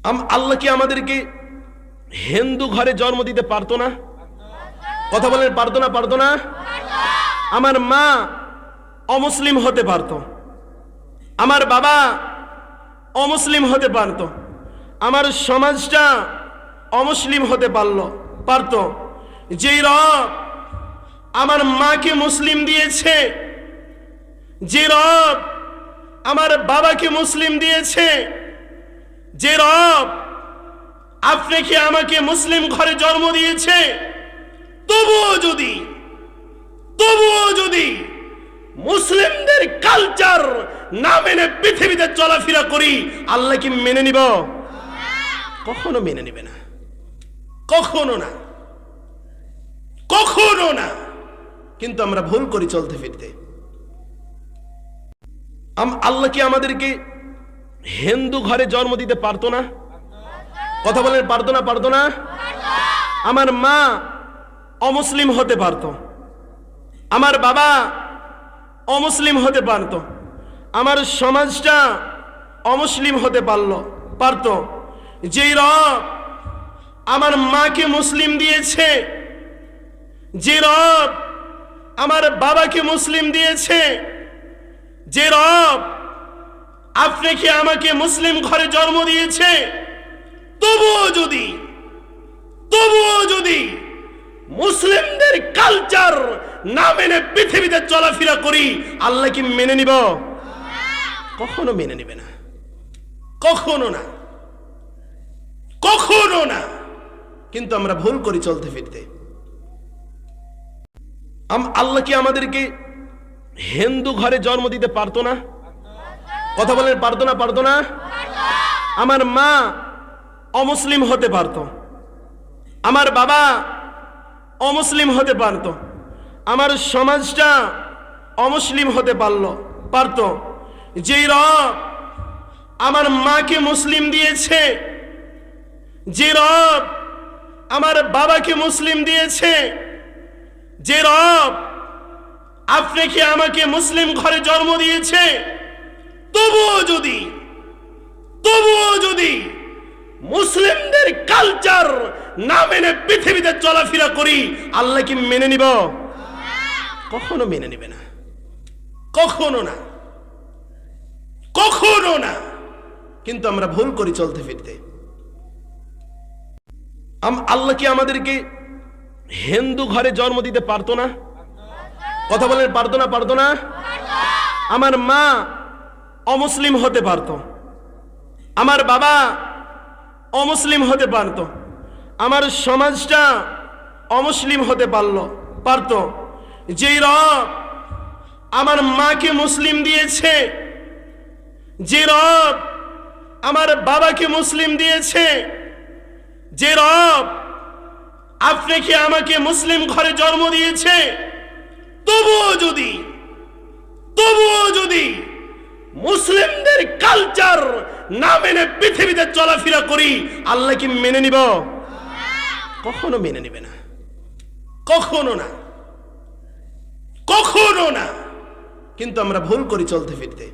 আল্লাহ কি আমাদেরকে হিন্দু ঘরে জন্ম দিতে পারতো না? কথা বলেন, পারতো না? আমার মা অমুসলিম হতে পারতো, আমার বাবা অমুসলিম হতে পারতো, আমার সমাজটা অমুসলিম হতে পারতো। যেই রব আমার মাকে মুসলিম দিয়েছে, যে রব আমার বাবাকে মুসলিম দিয়েছে, যে রব আপনাকে আমাকে মুসলিম ঘরে জন্ম দিয়েছে, তবুও যদি মুসলিমদের কালচার না মেনে পৃথিবীতে চলাফেরা করি, আল্লাহ কি মেনে নিব? কখনো মেনে নিবে না, কখনো না। কিন্তু আমরা ভুল করি চলতে ফিরতে। আল্লাহ কি আমাদেরকে হিন্দু ঘরে জন্ম দিতে পারতো না? কথা বলেন, পারতো না? আমার মা অমুসলিম হতে পারতো, আমার বাবা অমুসলিম হতে পারতো, আমার সমাজটা অমুসলিম হতে পারতো। যেই রব আমার মাকে মুসলিম দিয়েছে, যে রব আমার বাবাকে মুসলিম দিয়েছে, যে রব আপনাকে আমাকে মুসলিম ঘরে জন্ম দিয়েছে, তবুও যদি মুসলিমদের কালচার না মেনে পৃথিবীতে চলাফেরা করি, আল্লাহ কি মেনে নিব? কখনো মেনে নিবে না, কখনো না। কিন্তু আমরা ভুল করি চলতে ফিরতে। আল্লাহ কি আমাদেরকে হিন্দু ঘরে জন্ম দিতে পারতো না? কথা বলেন, পারতো না? আমার মা অমুসলিম হতে পারতো, আমার বাবা অমুসলিম হতে পারতো, আমার সমাজটা অমুসলিম হতে পারতো। যেই রব আমার মাকে মুসলিম দিয়েছে, যে রব আমার বাবাকে মুসলিম দিয়েছে, যে রব আপনাকে আমাকে মুসলিম ঘরে জন্ম দিয়েছে, তবুও যদি মুসলিমদের কালচার না মেনে পৃথিবীতে চলাফেরা করি, আল্লাহ কি মেনে নিব? কখনো মেনে নিবে না, কখনো না। কিন্তু আমরা ভুল করি চলতে ফিরতে। আল্লাহ কি আমাদেরকে হিন্দু ঘরে জন্ম দিতে পারতো না? কথা বলেন, পারতো না? আমার মা অমুসলিম হতে পারতো, আমার বাবা অমুসলিম হতে পারতো, আমার সমাজটা অমুসলিম হতে পারতো। যেই রব আমার মাকে মুসলিম দিয়েছে, যে রব আমার বাবাকে মুসলিম দিয়েছে, যে রব আপনাকে আমাকে মুসলিম ঘরে জন্ম দিয়েছে, তবুও যদি মুসলিমদের কালচার না মেনে পৃথিবীতে চলাফেরা করি, আল্লাহ কি মেনে নিব? কখনো মেনে নিবে না, কখনো না। কিন্তু আমরা ভুল করি চলতে ফিরতে।